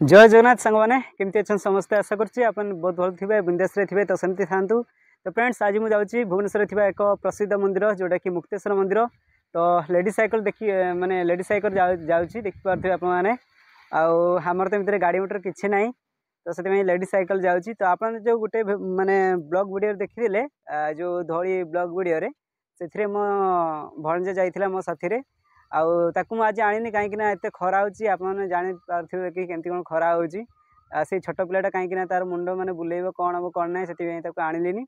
जय जगन्नाथ सांग मैंने केमती अच्छा समस्ते आशा करछि अपन बहुत भल थे बिंदेश थे तो सेमती था। तो फ्रेंड्स आज मुझे जाऊँगी भुवनेश्वर थी एक प्रसिद्ध मंदिर जोटा कि मुक्तेश्वर मंदिर। तो लेडी साइकिल देखी माने लेडी साइकिल जाऊँगी देखिपे आपने आमर तो एमती गाड़ी मोटर किसी ना तो से लेडी साइकिल जाऊँगी। तो आप जो गोटे माने ब्लॉग वीडियो देखी जो धौली ब्लॉग वीडियो से मो भणजे जाइला मो साथी आउ आज आनी कहीं एत खरा होने जापारे कि केमती कौन खरा हो छोट पिलाटा कहीं तार मुंड मैंने बुलेब कौन हम कौन ना से आणिली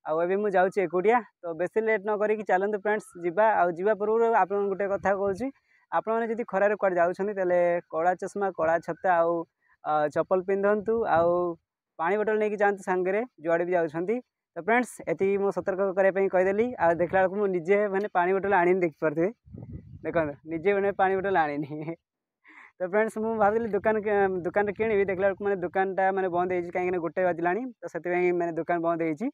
आबे मुझे जाऊँगी एकुटिया। तो बेस लेट न करी चलते फ्रेंड्स जावा पूर्व आप गोटे कथा कहूँ आपने खरार कड़े जाऊँच कला चश्मा कला छता आउ चप्पल पिंधतु आउ पानी बोतल नहीं जातु सांगे जुआड़े भी जाऊँच। तो फ्रेंड्स ये मो सतर्क करने कहीदेली आ देखला बेलू मुझे मैंने पानी बोतल आनी देखिपे देखो निजे मैंने पानी बोतल आनी। तो फ्रेंड्स मुझे भावी दुकान किणी देखला मैंने दुकानटा मैंने बंद हो कहीं गोटे बजला तो से मैंने दुकान बंद हो।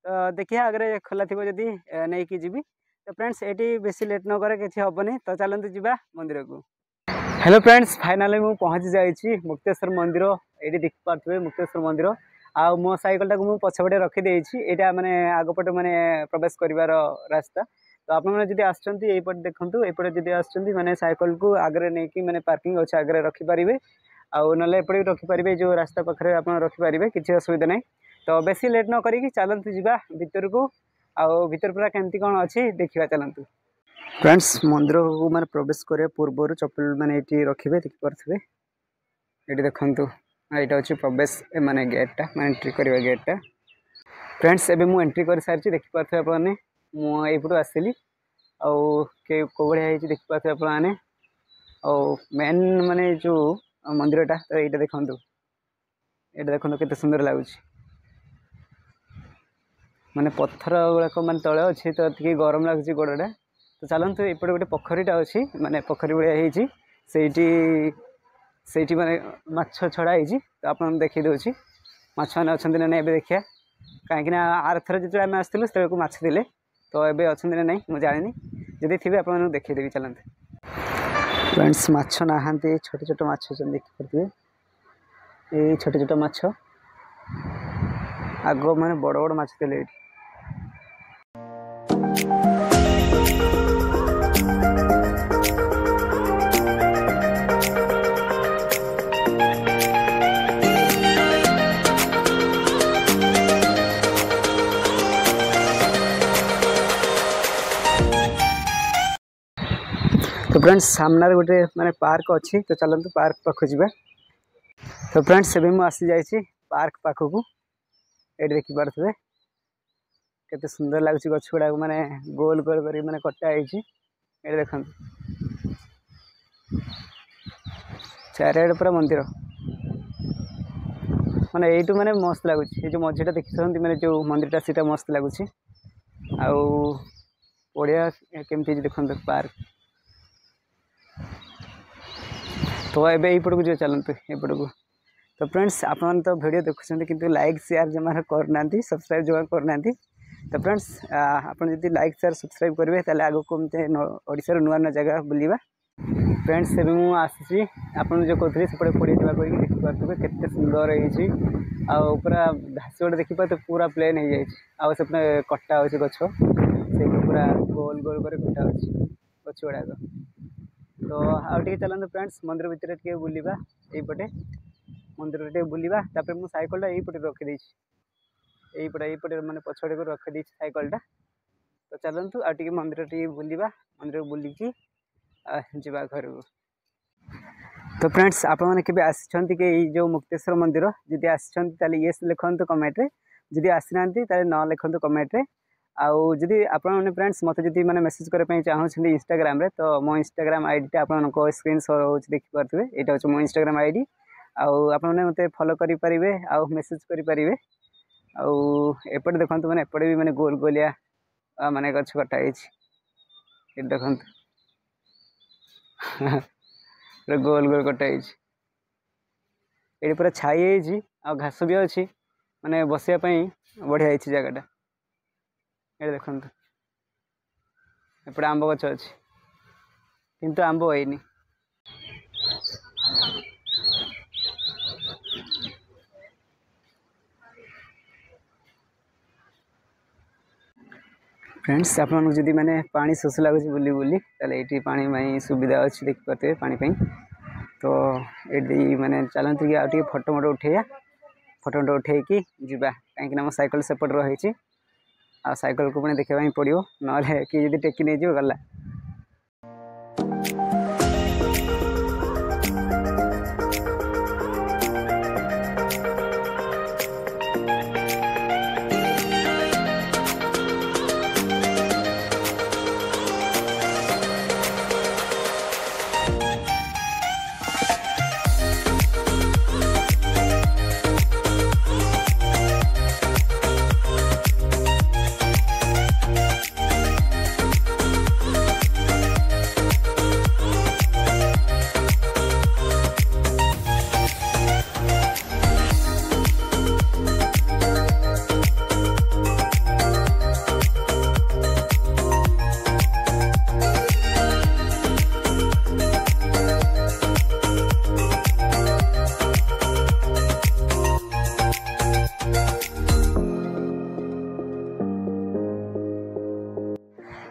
तो देखिए आगे खोला थी जदि नहीं कि जी। तो फ्रेंड्स ये बेस लेट न करे कि हेनी तो चलते जा मंदिर को। हेलो फ्रेंड्स फाइनाली मुझे पहुँची जाइए मुक्तेश्वर मंदिर ये देखिपे मुक्तेश्वर मंदिर आ मो साइकिल टाक मुझे पछपटे रखीदे यहाँ मैंने आगपटे मैंने प्रवेश कर रास्ता। तो आपड़ी आसपटे देखूँ एपटे जब आसने साइकिल को आगे नहीं कि मैंने पार्किंग अच्छे आगे रखिपारे आउ ना एपटे भी रखिपारे जो रास्ता पाखे आप रखिपारे किसी असुविधा नहीं। तो बेसी लेट न करी चलतु जा भितर को आउ भितर पूरा केमती कौन अच्छी देखा चलतु। फ्रेंड्स मंदिर को मैंने प्रवेश करने पूर्व चप्पल मैंने ये रखिए देखिपे ये देखूँ यहाँ अच्छे प्रवेश माने गेटा मैं एंट्री करवा गेटा। फ्रेंड्स एबे मु एंट्री कर सारी देखिपे आपने मुझे आसली आउ कौ भाई देखिपे आपने मेन माने जो मंदिरटा तो ये देखूँ के सुंदर लगुच माने पत्थर गुड़ाक माने तले अच्छे तो टे गरम लगुच गोड़टा। तो चलतु एपटे गोटे पोखरीटा अच्छी माने पोखरी भाया से माने माछ छड़ा तो आप देखी दूसरी माछ मैंने अच्छा ना नहीं देखिए कहीं आर थर जो आम आसलु से माछ थे तो ये अच्छा ना नहीं मुझे जानी जदि थे आप देखीदेवी चलते। फ्रेंड्स माछ नहांती छोट छोट माछ देखिपे ये छोट छोट माछ आग माने बड़ बड़ माछ थे। तो फ्रेंड्स सामने गोटे माने पार्क अच्छी तो चलते पार्क पाख जा। तो फ्रेंड्स एवं मुझे आसी पार्क पाखक ये देखिपे केते सुंदर लगुच गछ गुड़ा माने गोल गोल कर माने कटा ये देखो चारिआडे पूरा मंदिर माने यू माने मस्त लगुच ये जो मझीटा देखते माने जो मंदिरटा सीटा मस्त लगुच आउ बढ़िया केमती देखते पार्क। तो ये यपट को जो चलते एपट को। तो फ्रेंड्स आप तो वीडियो देखुं किंतु लाइक शेयर जमा करना सब्सक्राइब जमा करना। तो फ्रेंड्स आप लाइक शेयर सब्सक्राइब करेंगे तो आगे को ओडिशार नुआ नुआ जगह बुलवा। फ्रेंड्स एवं मुझे आसी आपको जो कहते सेपटे पड़े जावा देखिपे केते सुंदर हो पूरा घास गोटे देखिपे तो पूरा प्लेन हो जाए से कटा अच्छे गछ से पूरा गोल गोल कर कटा अच्छे गछ गुड़ाक। तो आगे चलते फ्रेंड्स मंदिर भितर टे बुलवा यपटे मंदिर टे बुलवा मुझे साइकिलटा यपटे रखीदे यपटे मैंने पछड़े को रखीदे साइकिलटा। तो चलतु आगे मंदिर टे बुलवा मंदिर को बुलिकी जा घर को। तो फ्रेंड्स आपने के आसी जो मुक्तेश्वर मंदिर जदि आसी येस लिखु कमेंट रे जदि आसी ना न लिखु कमेंट रे आउ जदि आपने फ्रेंड्स मत जदि मैंने मेसेज करने चाहूँ इंस्टाग्राम रे तो मो इंस्टाग्राम आईडी टा आपको स्क्रीन शो हो देखिपे यहाँ हूँ मो इंस्टाग्राम आईडी आउ आपने मत फॉलो करेंगे आउ मेसेज करेंगे आउ एपटे देखो मैंने एपटे भी मैंने गोल गोलिया माने गछ कटा देखो पूरा गोल गोल कटा ये पूरा छाई आ घास भी अच्छी माने बसापी बढ़िया जगटा ये देखो एपटे आंब गछ अच्छी किंतु आंब होनी। फ्रेंड्स आपको जदि मैंने पानी शोष लगुच बुली बुली ये पानी सुविधा अच्छी देखिपे पानी तो ये मैंने चलती कि आगे फोटो मोटो उठेया फोटो मोटो उठे जीवा कहीं मो साइकिल सेपट रही आ साइकिल को पुणी देखा पड़ो ना कि टेकी नहीं जो गला।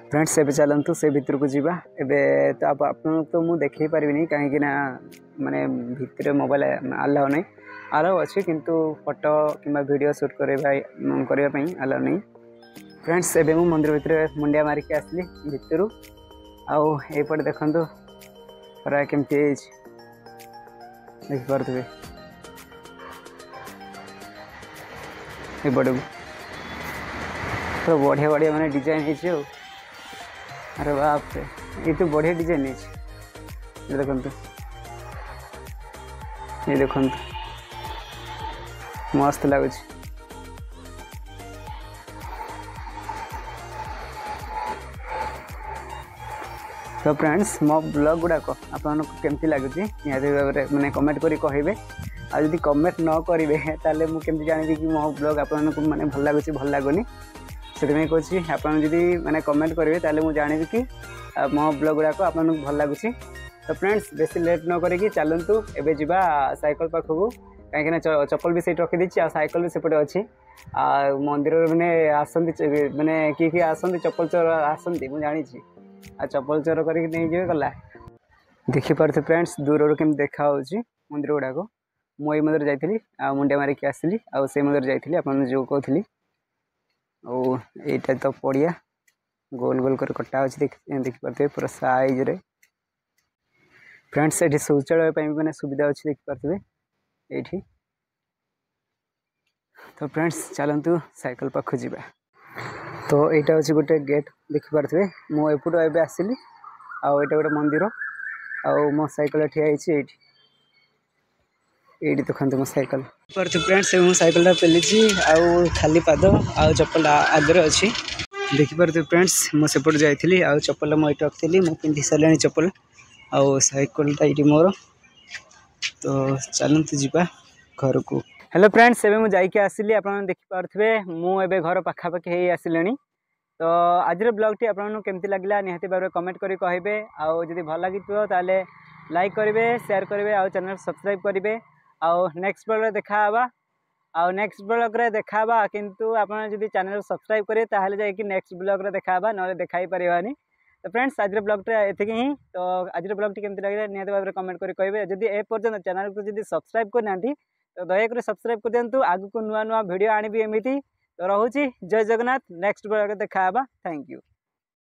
फ्रेंड्स एबे चलतु से भितर को जीवा एबे तो आप मुझे देखे पारिनी कहीं माने भितर मोबाइल अलाउ नहीं अलाउ अच्छी किंतु फोटो कि वीडियो शूट करने अलाउ नहीं। फ्रेंड्स एबे मु मंदिर भितर मुंडिया मारिक आसली भितर आउपटे देखु पूरा केमती देखिपे एपट पूरा बढ़िया बढ़िया मैंने डिजाइन हो। अरे बाप रे ये तो बढ़िया डिजाइन है ये देखो मस्त लगुच। तो फ्रेंड्स मो ब्लॉग गुड़ाक आपमती लगुच निहाती भाव में मैंने कमेंट करी कहे आदि कमेंट न करेंगे ताले मुझे जानी कि मो ब्लॉग आपको मैंने भल लगुच भल लगुनि से कहूँ आप मैंने कमेंट करेंगे ताले मुझे जानी कि मो ब्लॉग गुड़ाक आप भल लगुच। तो फ्रेंड्स बेसी लेट न करी चलतु एबे जीवा साइकिल पाखक कहीं चप्पल भी सही रखीदी आ साइकिल भी सेपटे अच्छी मंदिर मैंने आसती मैंने किए आसती चप्पल चोर आसती मुझे जानी आ चप्पल चोर कर गला देखिपे फ्रेंड्स दूर केम देखा मंदिर गुड़ाक मुझे मंदिर जाइली मुंडिया मारिक आसली आ से मंदिर जाइली आप जो कहती यहाँ तो पड़िया गोल गोल कर कटा अच्छे देखिपे पूरा साइज रे। फ्रेंड्स ये शौचालय मैंने सुविधा अच्छी देखिपे ये। तो फ्रेंड्स चलतु साइकिल पाखु जीवा तो यहाँ हूँ गोटे गेट देखिपे मुझे एवं आसली आउ यहाँ गोटे मंदिर आउ मो साइकिल ठिया ये देखते मो साइकिल फ्रेंड्स मुझे साइकिल पेली आउ खाली पाद आउ चप्पल आगे अच्छी देखिपे फ्रेंड्स मुझे सेपट जाइली आउ चप्पल मुझे रखी मुझे पिंधि सारे चप्पल आउ साइकिलटा ये मोर। तो चलते जीवा घर को। हेलो फ्रेंड्स एबे मुझे जाइए आसली आप देखिपे मुझे घर पाखापाखि आसिले। तो आज ब्लॉग टी आपको केमती लगला निहाती भाव में कमेंट करी कहे आदि भल लगी ताले लाइक करेंगे शेयर करेंगे आउ चैनल सब्सक्राइब करेंगे आउ नेक्स्ट ब्लॉग देखा आउ नेक्स्ट ब्लॉग रे देखा किंतु आपन जदि चैनल सब्सक्राइब करेंगे ताहले जाइए नेक्स्ट ब्लॉग रे देखा ना देखाई पारिबानी। तो फ्रेंड्स आज ब्लॉग एतिक ही। तो आज ब्लॉग टी केमती लगे निहाती भाव में कमेंट करी कहे जदि ए पर्यंत चैनल को जदि सब्सक्राइब करना तो दयाकोरी सब्सक्राइब कर दिंतु आगु को नुआ नुआ वीडियो आनिबि एमिति। तो रोची जय जगन्नाथ नेक्स्ट ब्लॉग देखा थैंक यू।